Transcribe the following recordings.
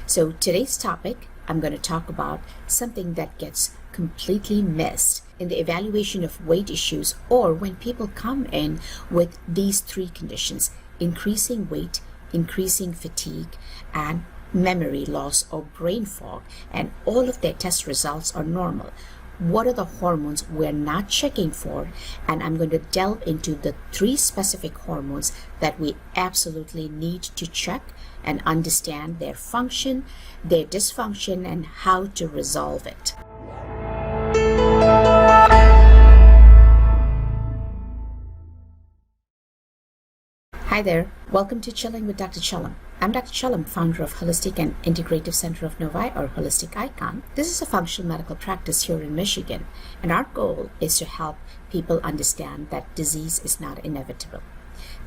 So today's topic, I'm going to talk about something that gets completely missed in the evaluation of weight issues, or when people come in with these three conditions: increasing weight, increasing fatigue, and memory loss or brain fog, and all of their test results are normal. What are the hormones we're not checking for? And I'm going to delve into the three specific hormones that we absolutely need to check and understand their function, their dysfunction, and how to resolve it. Hi there, welcome to Chilling with Dr. Chellam. I'm Dr. Chellam, founder of Holistic and Integrative Center of Novi, or Holistic Icon. This is a functional medical practice here in Michigan, and our goal is to help people understand that disease is not inevitable.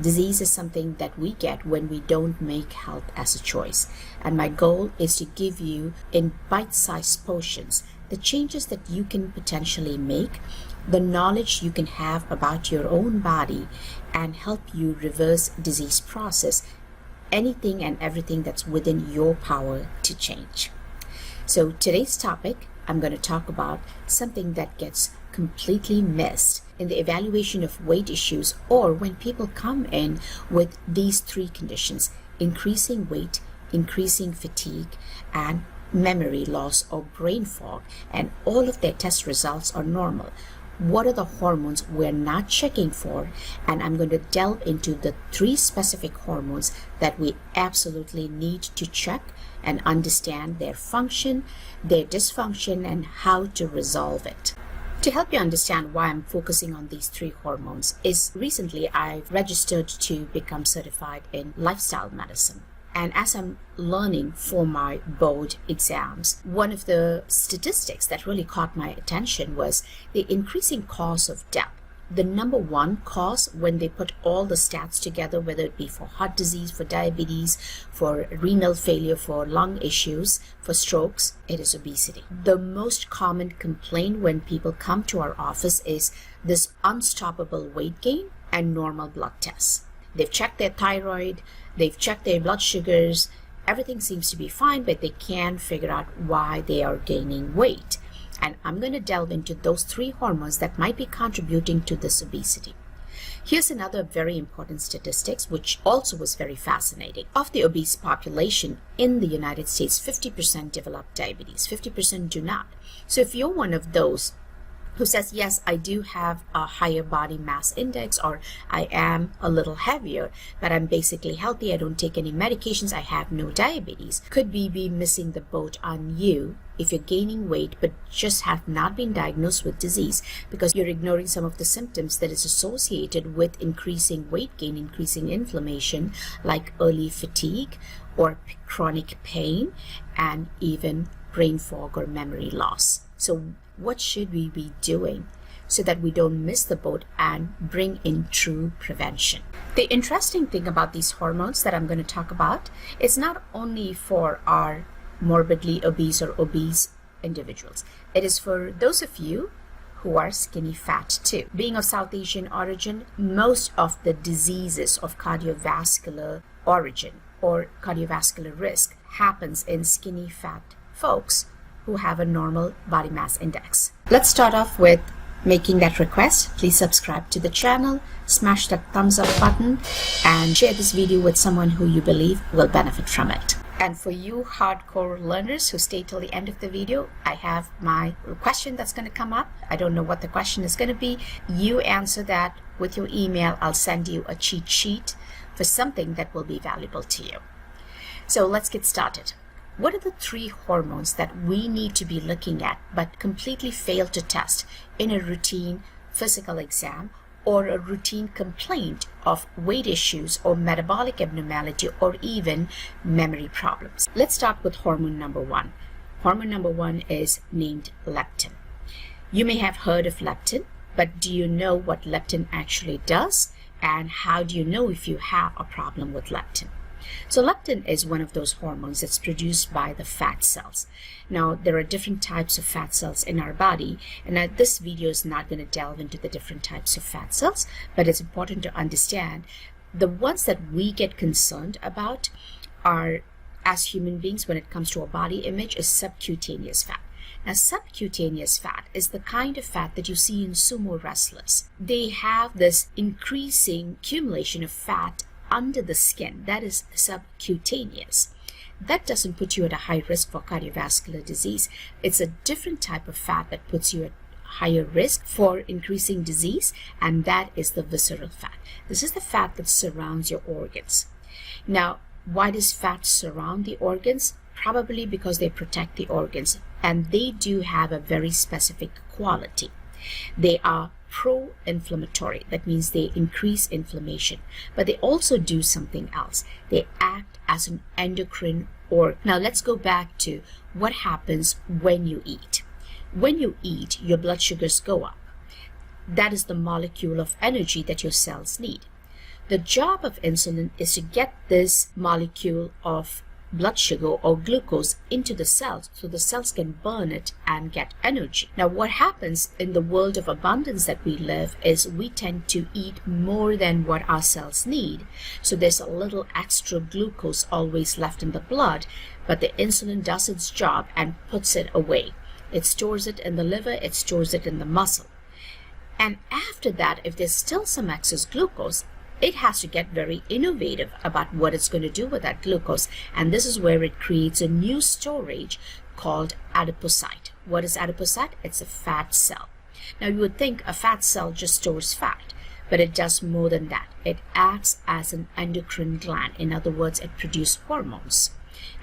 Disease is something that we get when we don't make health as a choice. And my goal is to give you, in bite-sized portions, the changes that you can potentially make, the knowledge you can have about your own body, and help you reverse disease process, anything and everything that's within your power to change. So today's topic, I'm going to talk about something that gets completely missed in the evaluation of weight issues, or when people come in with these three conditions: increasing weight, increasing fatigue, and memory loss or brain fog, and all of their test results are normal. What are the hormones we're not checking for? And I'm going to delve into the three specific hormones that we absolutely need to check and understand their function, their dysfunction, and how to resolve it. To help you understand why I'm focusing on these three hormones is recently I've registered to become certified in lifestyle medicine. And as I'm learning for my board exams, one of the statistics that really caught my attention was the increasing cause of death. The number one cause, when they put all the stats together, whether it be for heart disease, for diabetes, for renal failure, for lung issues, for strokes, it is obesity. The most common complaint when people come to our office is this unstoppable weight gain and normal blood tests. They've checked their thyroid, they've checked their blood sugars, everything seems to be fine, but they can't figure out why they are gaining weight. And I'm going to delve into those three hormones that might be contributing to this obesity. Here's another very important statistics, which also was very fascinating. Of the obese population in the United States, 50% develop diabetes, 50% do not. So if you're one of those who says, yes, I do have a higher body mass index, or I am a little heavier, but I'm basically healthy, I don't take any medications, I have no diabetes, could be missing the boat on you if you're gaining weight but just have not been diagnosed with disease, because you're ignoring some of the symptoms that is associated with increasing weight gain, increasing inflammation, like early fatigue or chronic pain, and even brain fog or memory loss. So what should we be doing so that we don't miss the boat and bring in true prevention? The interesting thing about these hormones that I'm going to talk about is not only for our morbidly obese or obese individuals. It is for those of you who are skinny fat too. Being of South Asian origin, most of the diseases of cardiovascular origin or cardiovascular risk happens in skinny fat folks who have a normal body mass index. Let's start off with making that request. Please subscribe to the channel, smash that thumbs up button, and share this video with someone who you believe will benefit from it. And for you hardcore learners who stay till the end of the video, I have my question that's going to come up. I don't know what the question is going to be. You answer that with your email. I'll send you a cheat sheet for something that will be valuable to you. So let's get started. What are the three hormones that we need to be looking at but completely fail to test in a routine physical exam or a routine complaint of weight issues or metabolic abnormality or even memory problems? Let's start with hormone number one. Hormone number one is named leptin. You may have heard of leptin, but do you know what leptin actually does? And how do you know if you have a problem with leptin? So leptin is one of those hormones that's produced by the fat cells. Now, there are different types of fat cells in our body, and this video is not going to delve into the different types of fat cells, but it's important to understand the ones that we get concerned about are as human beings when it comes to our body image is subcutaneous fat. Now, subcutaneous fat is the kind of fat that you see in sumo wrestlers. They have this increasing accumulation of fat under the skin. That is subcutaneous. That doesn't put you at a high risk for cardiovascular disease. It's a different type of fat that puts you at higher risk for increasing disease, and that is the visceral fat. This is the fat that surrounds your organs. Now, why does fat surround the organs? Probably because they protect the organs, and they do have a very specific quality. They are pro-inflammatory. That means they increase inflammation, but they also do something else. They act as an endocrine organ. Now let's go back to what happens when you eat. When you eat, your blood sugars go up. That is the molecule of energy that your cells need. The job of insulin is to get this molecule of blood sugar or glucose into the cells so the cells can burn it and get energy. Now, what happens in the world of abundance that we live is we tend to eat more than what our cells need. So there's a little extra glucose always left in the blood, but the insulin does its job and puts it away. It stores it in the liver, it stores it in the muscle. And after that, if there's still some excess glucose, it has to get very innovative about what it's going to do with that glucose. And this is where it creates a new storage called adipocyte. What is adipocyte? It's a fat cell. Now you would think a fat cell just stores fat, but it does more than that. It acts as an endocrine gland. In other words, it produces hormones.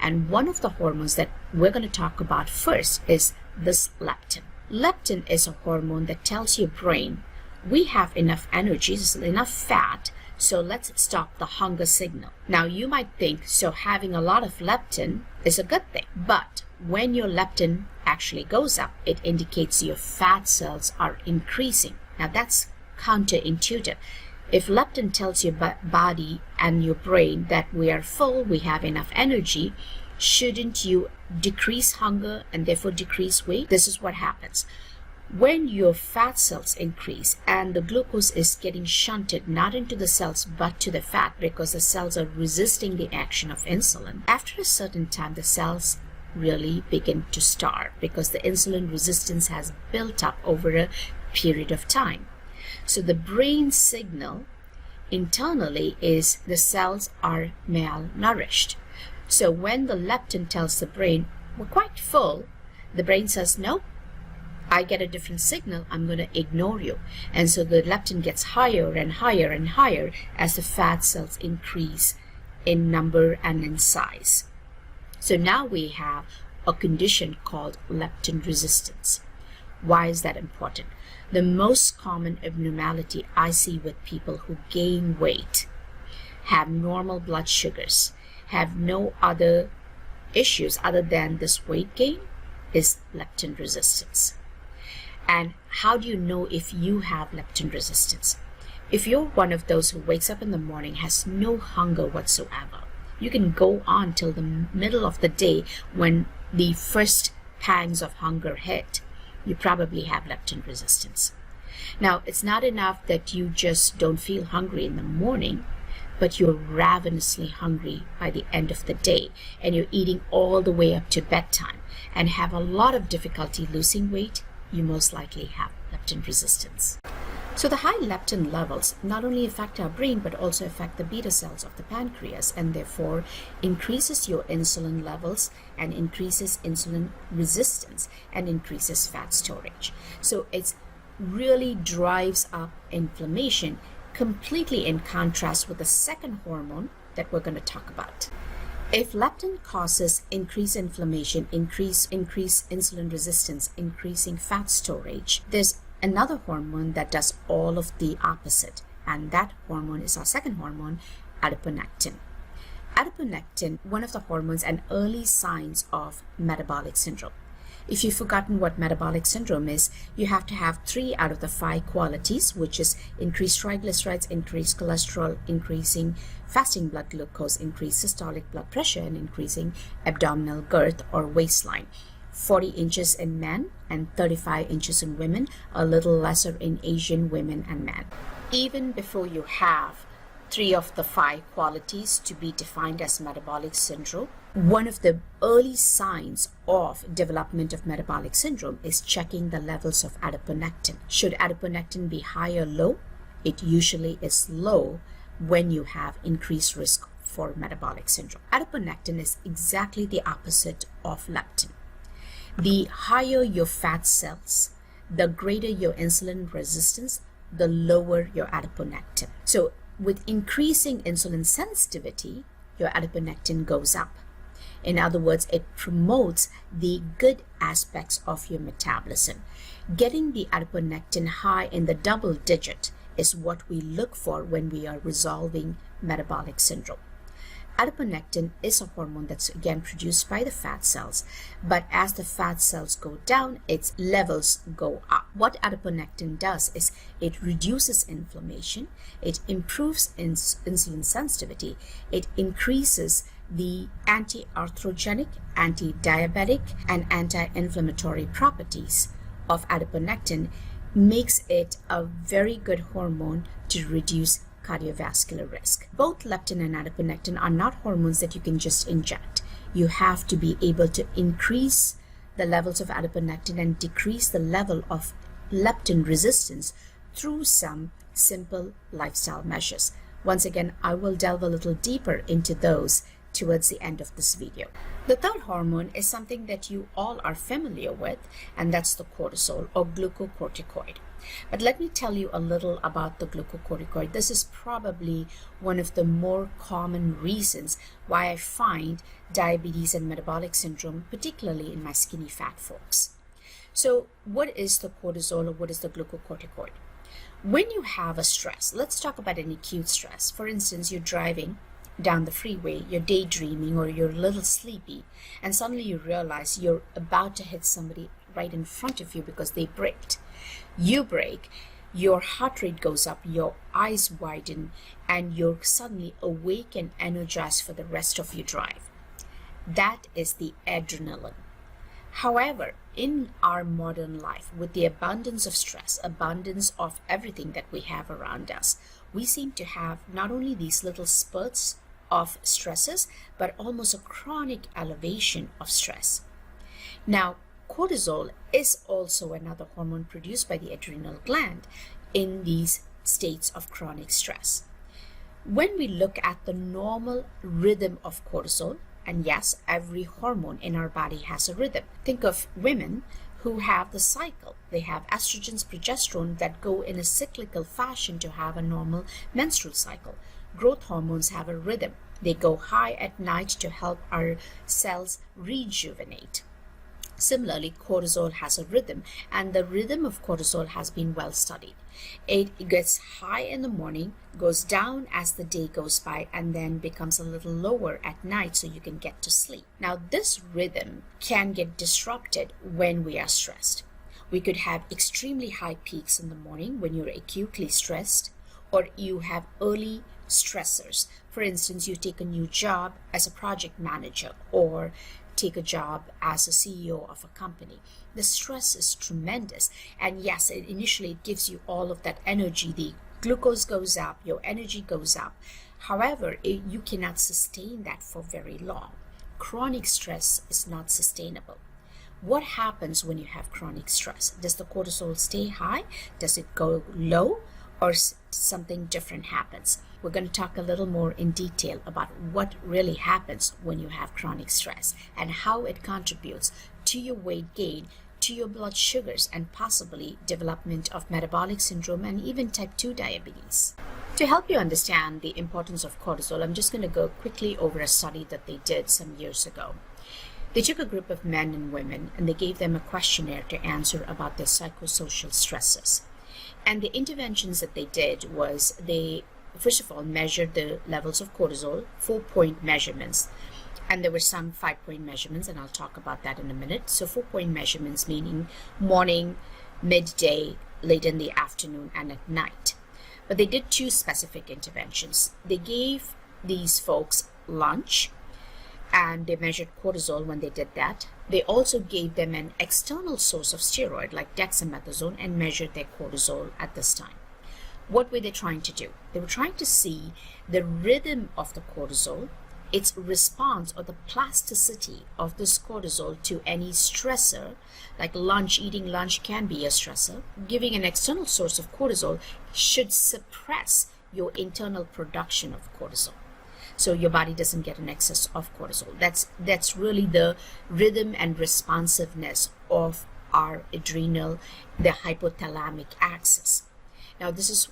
And one of the hormones that we're going to talk about first is this leptin. Leptin is a hormone that tells your brain, we have enough energy, enough fat, so let's stop the hunger signal. Now you might think, so having a lot of leptin is a good thing, but when your leptin actually goes up, it indicates your fat cells are increasing. Now that's counterintuitive. If leptin tells your body and your brain that we are full, we have enough energy, shouldn't you decrease hunger and therefore decrease weight? This is what happens. When your fat cells increase and the glucose is getting shunted not into the cells but to the fat because the cells are resisting the action of insulin, after a certain time the cells really begin to starve because the insulin resistance has built up over a period of time. So the brain signal internally is the cells are malnourished. So when the leptin tells the brain, we're quite full, the brain says, no, I get a different signal, I'm going to ignore you. And so the leptin gets higher and higher and higher as the fat cells increase in number and in size. So now we have a condition called leptin resistance. Why is that important? The most common abnormality I see with people who gain weight, have normal blood sugars, have no other issues other than this weight gain, is leptin resistance. And how do you know if you have leptin resistance? If you're one of those who wakes up in the morning, has no hunger whatsoever, you can go on till the middle of the day when the first pangs of hunger hit, you probably have leptin resistance. Now, it's not enough that you just don't feel hungry in the morning, but you're ravenously hungry by the end of the day, and you're eating all the way up to bedtime and have a lot of difficulty losing weight, you most likely have leptin resistance. So the high leptin levels not only affect our brain but also affect the beta cells of the pancreas, and therefore increases your insulin levels and increases insulin resistance and increases fat storage. So it really drives up inflammation, completely in contrast with the second hormone that we're going to talk about. If leptin causes increased inflammation, increased insulin resistance, increasing fat storage, there's another hormone that does all of the opposite, and that hormone is our second hormone, adiponectin. Adiponectin, one of the hormones and early signs of metabolic syndrome. If you've forgotten what metabolic syndrome is, you have to have 3 out of the 5 qualities, which is increased triglycerides, increased cholesterol, increasing fasting blood glucose, increased systolic blood pressure, and increasing abdominal girth or waistline. 40 inches in men and 35 inches in women, a little lesser in Asian women and men. Even before you have 3 of the 5 qualities to be defined as metabolic syndrome, One of the early signs of development of metabolic syndrome is checking the levels of adiponectin. Should adiponectin be high or low? It usually is low when you have increased risk for metabolic syndrome. Adiponectin is exactly the opposite of leptin. The higher your fat cells, the greater your insulin resistance, the lower your adiponectin. So with increasing insulin sensitivity, your adiponectin goes up. In other words, it promotes the good aspects of your metabolism. Getting the adiponectin high in the double digit is what we look for when we are resolving metabolic syndrome. Adiponectin is a hormone that's again produced by the fat cells, but as the fat cells go down, its levels go up. What adiponectin does is it reduces inflammation, it improves insulin sensitivity, it increases the anti-arthrogenic, anti-diabetic, and anti-inflammatory properties of adiponectin, makes it a very good hormone to reduce cardiovascular risk. Both leptin and adiponectin are not hormones that you can just inject. You have to be able to increase the levels of adiponectin and decrease the level of leptin resistance through some simple lifestyle measures. Once again, I will delve a little deeper into those towards the end of this video. The third hormone is something that you all are familiar with, and that's the cortisol or glucocorticoid. But let me tell you a little about the glucocorticoid. This is probably one of the more common reasons why I find diabetes and metabolic syndrome, particularly in my skinny fat folks. So what is the cortisol or what is the glucocorticoid? When you have a stress, let's talk about an acute stress. For instance, you're driving down the freeway, you're daydreaming or you're a little sleepy, and suddenly you realize you're about to hit somebody right in front of you because they braked. You brake, your heart rate goes up, your eyes widen, and you're suddenly awake and energized for the rest of your drive. That is the adrenaline. However, in our modern life, with the abundance of stress, abundance of everything that we have around us, we seem to have not only these little spurts of stresses, but almost a chronic elevation of stress. Now, cortisol is also another hormone produced by the adrenal gland in these states of chronic stress. When we look at the normal rhythm of cortisol, and yes, every hormone in our body has a rhythm. Think of women who have the cycle. They have estrogens, progesterone that go in a cyclical fashion to have a normal menstrual cycle. Growth hormones have a rhythm. They go high at night to help our cells rejuvenate. Similarly, cortisol has a rhythm, and the rhythm of cortisol has been well studied. It gets high in the morning, goes down as the day goes by, and then becomes a little lower at night so you can get to sleep. Now, this rhythm can get disrupted when we are stressed. We could have extremely high peaks in the morning when you're acutely stressed, or you have early stressors. For instance, you take a new job as a project manager or take a job as a CEO of a company. The stress is tremendous, and yes, initially it gives you all of that energy. The glucose goes up, your energy goes up. However, you cannot sustain that for very long. Chronic stress is not sustainable. What happens when you have chronic stress? Does the cortisol stay high? Does it go low? Or something different happens? We're going to talk a little more in detail about what really happens when you have chronic stress and how it contributes to your weight gain, to your blood sugars, and possibly development of metabolic syndrome and even type 2 diabetes. To help you understand the importance of cortisol, I'm just going to go quickly over a study that they did some years ago. They took a group of men and women and they gave them a questionnaire to answer about their psychosocial stresses. And the interventions that they did was they, first of all, measured the levels of cortisol, 4-point measurements. And there were some 5-point measurements, and I'll talk about that in a minute. So 4-point measurements meaning morning, midday, late in the afternoon, and at night. But they did 2 specific interventions. They gave these folks lunch, and they measured cortisol when they did that. They also gave them an external source of steroid like dexamethasone and measured their cortisol at this time. What were they trying to do? They were trying to see the rhythm of the cortisol its response or the plasticity of this cortisol to any stressor, like lunch, eating lunch can be a stressor. Giving an external source of cortisol should suppress your internal production of cortisol, so your body doesn't get an excess of cortisol. That's really the rhythm and responsiveness of our adrenal, the hypothalamic axis. Now, this is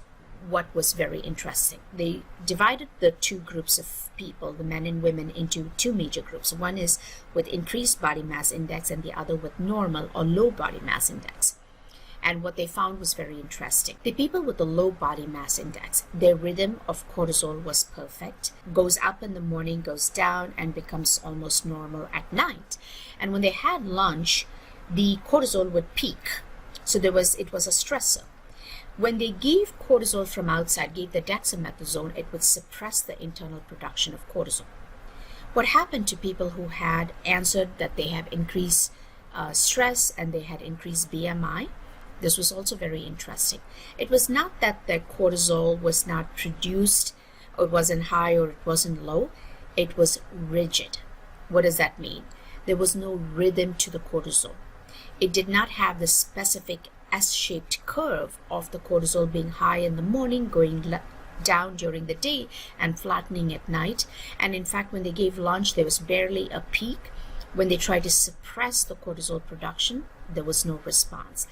what was very interesting. They divided the two groups of people, the men and women, into two major groups. One is with increased body mass index and the other with normal or low body mass index. And what they found was very interesting. The people with the low body mass index, their rhythm of cortisol was perfect, goes up in the morning, goes down, and becomes almost normal at night. And when they had lunch, the cortisol would peak. So it was a stressor. When they gave cortisol from outside, gave the dexamethasone, it would suppress the internal production of cortisol. What happened to people who had answered that they have increased stress and they had increased BMI? This was also very interesting. It was not that their cortisol was not produced, or it wasn't high or it wasn't low. It was rigid. What does that mean? There was no rhythm to the cortisol. It did not have the specific S-shaped curve of the cortisol being high in the morning, going down during the day, and flattening at night. And in fact, when they gave lunch, there was barely a peak. When they tried to suppress the cortisol production, there was no response.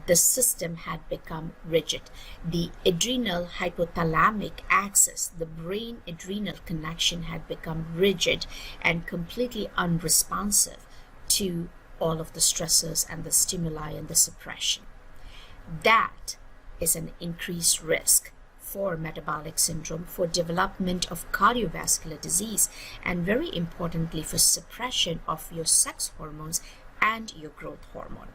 The system had become rigid. The adrenal hypothalamic axis, the brain adrenal connection, had become rigid and completely unresponsive to all of the stressors and the stimuli and the suppression. That is an increased risk for metabolic syndrome, for development of cardiovascular disease, and very importantly for suppression of your sex hormones and your growth hormone.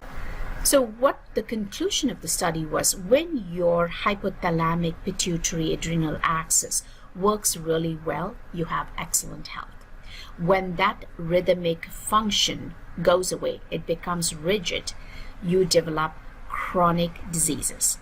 So what the conclusion of the study was, when your hypothalamic pituitary adrenal axis works really well, you have excellent health. When that rhythmic function goes away, it becomes rigid, you develop chronic diseases.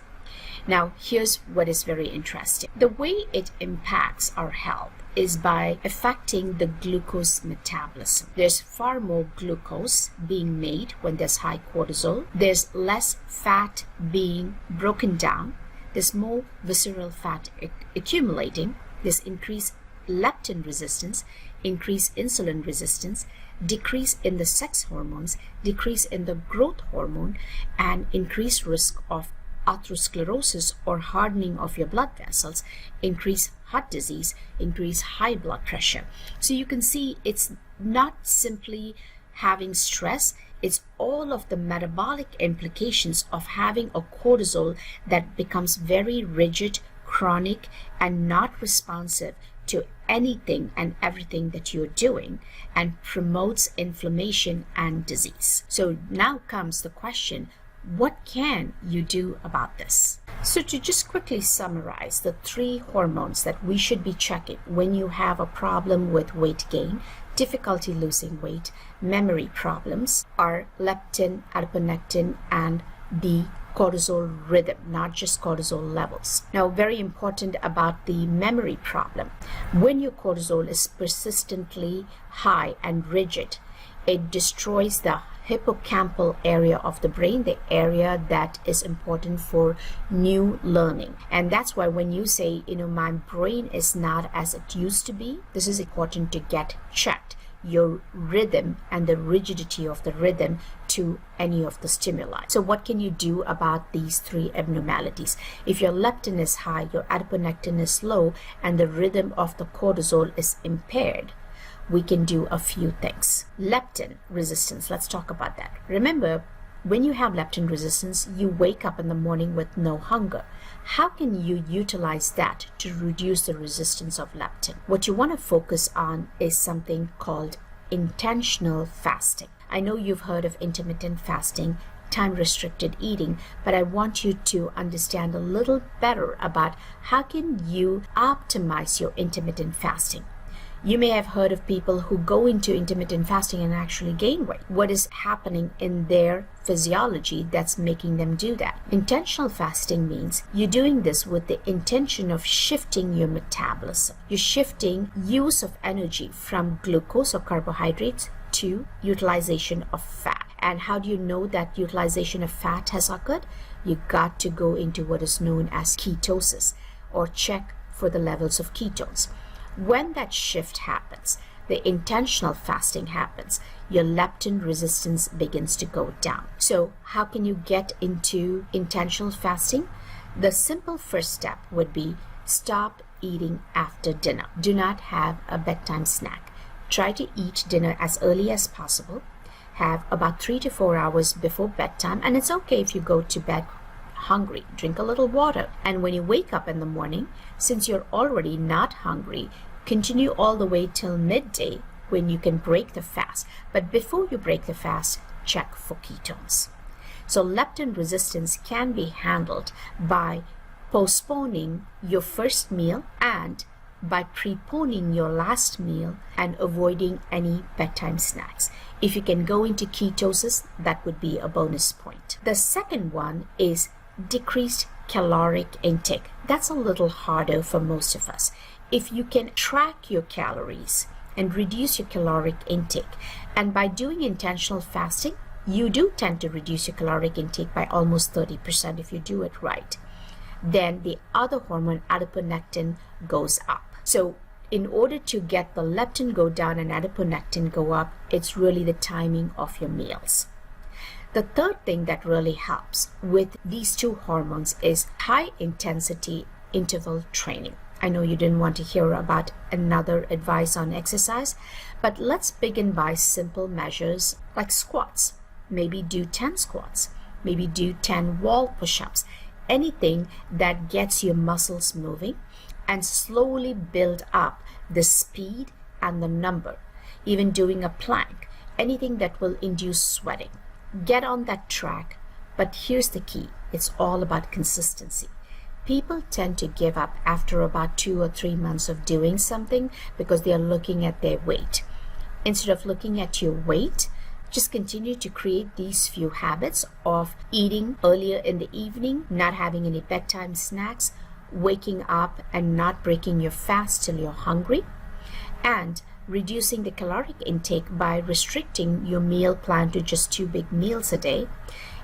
Now, here's what is very interesting. The way it impacts our health is by affecting the glucose metabolism. There's far more glucose being made when there's high cortisol. There's less fat being broken down. There's more visceral fat accumulating. There's increased leptin resistance, increased insulin resistance, decrease in the sex hormones, decrease in the growth hormone, and increased risk of atherosclerosis or hardening of your blood vessels, increase heart disease, increase high blood pressure. So you can see it's not simply having stress, it's all of the metabolic implications of having a cortisol that becomes very rigid, chronic, and not responsive to anything and everything that you're doing, and promotes inflammation and disease. So now comes the question, what can you do about this? So to just quickly summarize the 3 hormones that we should be checking when you have a problem with weight gain, difficulty losing weight, memory problems, are leptin, adiponectin, and the cortisol rhythm, not just cortisol levels. Now, very important about the memory problem. When your cortisol is persistently high and rigid, it destroys the hippocampal area of the brain, the area that is important for new learning. And that's why when you say, my brain is not as it used to be, this is important to get checked. Your rhythm and the rigidity of the rhythm to any of the stimuli. So what can you do about these 3 abnormalities? If your leptin is high, your adiponectin is low, and the rhythm of the cortisol is impaired, we can do a few things. Leptin resistance, let's talk about that. Remember, when you have leptin resistance, you wake up in the morning with no hunger. How can you utilize that to reduce the resistance of leptin? What you want to focus on is something called intentional fasting. I know you've heard of intermittent fasting, time-restricted eating, but I want you to understand a little better about how can you optimize your intermittent fasting. You may have heard of people who go into intermittent fasting and actually gain weight. What is happening in their physiology that's making them do that? Intentional fasting means you're doing this with the intention of shifting your metabolism. You're shifting use of energy from glucose or carbohydrates to utilization of fat. And how do you know that utilization of fat has occurred? You got to go into what is known as ketosis, or check for the levels of ketones. When that shift happens, the intentional fasting happens, your leptin resistance begins to go down. So how can you get into intentional fasting? The simple first step would be stop eating after dinner. Do not have a bedtime snack. Try to eat dinner as early as possible. Have about 3 to 4 hours before bedtime, and it's okay if you go to bed hungry. Drink a little water, and when you wake up in the morning, since you're already not hungry, continue all the way till midday when you can break the fast. But before you break the fast, check for ketones. So leptin resistance can be handled by postponing your first meal and by preponing your last meal and avoiding any bedtime snacks. If you can go into ketosis, that would be a bonus point. The second one is decreased caloric intake. That's a little harder for most of us. If you can track your calories and reduce your caloric intake, and by doing intentional fasting, you do tend to reduce your caloric intake by almost 30% if you do it right, then the other hormone, adiponectin, goes up. So in order to get the leptin go down and adiponectin go up, it's really the timing of your meals. The third thing that really helps with these two hormones is high intensity interval training. I know you didn't want to hear about another advice on exercise, but let's begin by simple measures like squats. Maybe do 10 squats, maybe do 10 wall push-ups, anything that gets your muscles moving, and slowly build up the speed and the number. Even doing a plank, anything that will induce sweating. Get on that track, but here's the key. It's all about consistency. People tend to give up after about 2 or 3 months of doing something because they are looking at their weight. Instead of looking at your weight, just continue to create these few habits of eating earlier in the evening, not having any bedtime snacks, waking up and not breaking your fast till you're hungry, and reducing the caloric intake by restricting your meal plan to just 2 big meals a day,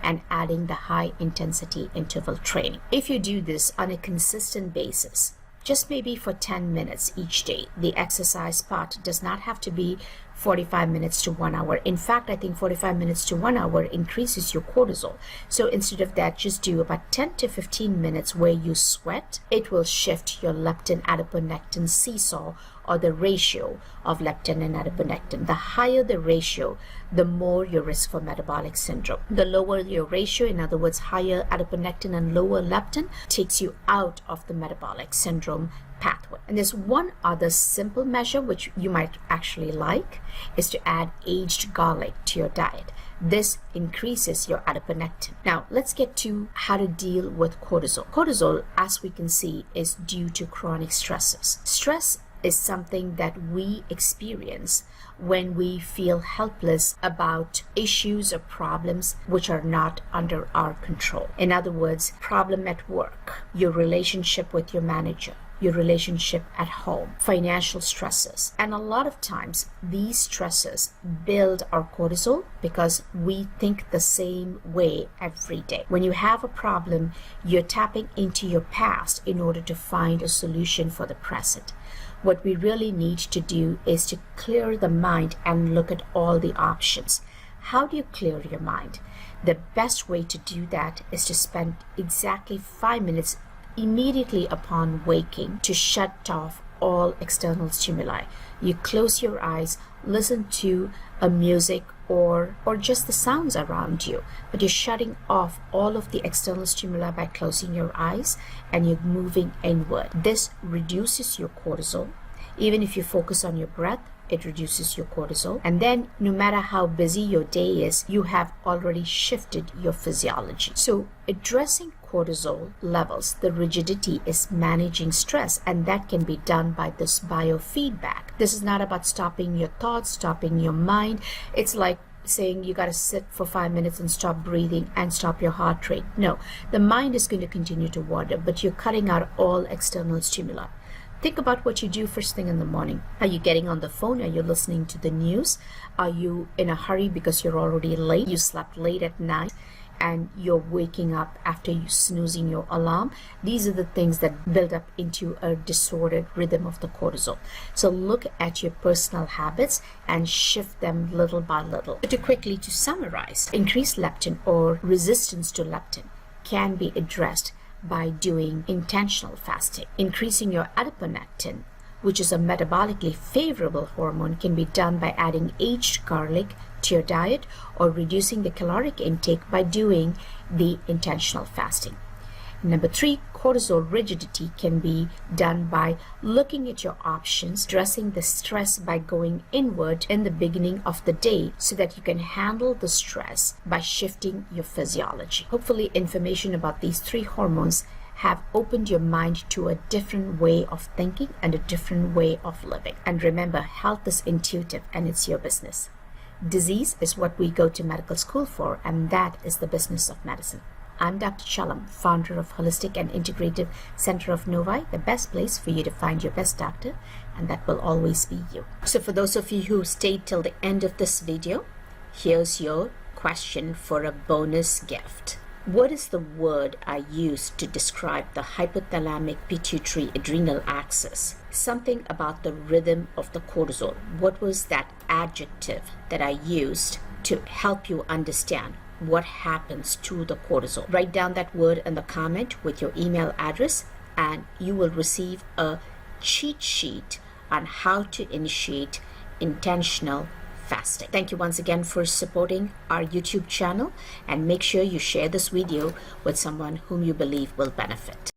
and adding the high intensity interval training. If you do this on a consistent basis, just maybe for 10 minutes each day, the exercise part does not have to be 45 minutes to 1 hour. In fact, I think 45 minutes to 1 hour increases your cortisol. So instead of that, just do about 10 to 15 minutes where you sweat. It will shift your leptin adiponectin seesaw, or the ratio of leptin and adiponectin. The higher the ratio, the more your risk for metabolic syndrome. The lower your ratio, in other words, higher adiponectin and lower leptin, takes you out of the metabolic syndrome pathway. And there's one other simple measure which you might actually like, is to add aged garlic to your diet. This increases your adiponectin. Now let's get to how to deal with cortisol. Cortisol, as we can see, is due to chronic stresses. Stress is something that we experience when we feel helpless about issues or problems which are not under our control. In other words, problem at work, your relationship with your manager, your relationship at home, financial stresses. And a lot of times these stresses build our cortisol because we think the same way every day. When you have a problem, you're tapping into your past in order to find a solution for the present. What we really need to do is to clear the mind and look at all the options. How do you clear your mind? The best way to do that is to spend exactly 5 minutes immediately upon waking to shut off all external stimuli. You close your eyes, listen to a music or just the sounds around you, but you're shutting off all of the external stimuli by closing your eyes, and you're moving inward. This reduces your cortisol. Even if you focus on your breath, it reduces your cortisol. And then no matter how busy your day is, you have already shifted your physiology. So addressing cortisol levels, the rigidity is managing stress, and that can be done by this biofeedback. This is not about stopping your thoughts, stopping your mind. It's like saying you got to sit for 5 minutes and stop breathing and stop your heart rate. No, the mind is going to continue to wander, but you're cutting out all external stimuli. Think about what you do first thing in the morning. Are you getting on the phone? Are you listening to the news? Are you in a hurry because you're already late? You slept late at night and you're waking up after you snoozing your alarm. These are the things that build up into a disordered rhythm of the cortisol. So look at your personal habits and shift them little by little. To summarize, increased leptin or resistance to leptin can be addressed by doing intentional fasting. Increasing your adiponectin, which is a metabolically favorable hormone, can be done by adding aged garlic to your diet or reducing the caloric intake by doing the intentional fasting. Number 3, cortisol rigidity can be done by looking at your options, addressing the stress by going inward in the beginning of the day so that you can handle the stress by shifting your physiology. Hopefully, information about these 3 hormones have opened your mind to a different way of thinking and a different way of living. And remember, health is intuitive and it's your business. Disease is what we go to medical school for, and that is the business of medicine. I'm Dr. Chellam, founder of Holistic and Integrative Center of Novi, the best place for you to find your best doctor, and that will always be you. So for those of you who stayed till the end of this video, here's your question for a bonus gift. What is the word I used to describe the hypothalamic pituitary adrenal axis? Something about the rhythm of the cortisol. What was that adjective that I used to help you understand what happens to the cortisol? Write down that word in the comment with your email address, and you will receive a cheat sheet on how to initiate intentional fasting. Thank you once again for supporting our YouTube channel, and make sure you share this video with someone whom you believe will benefit.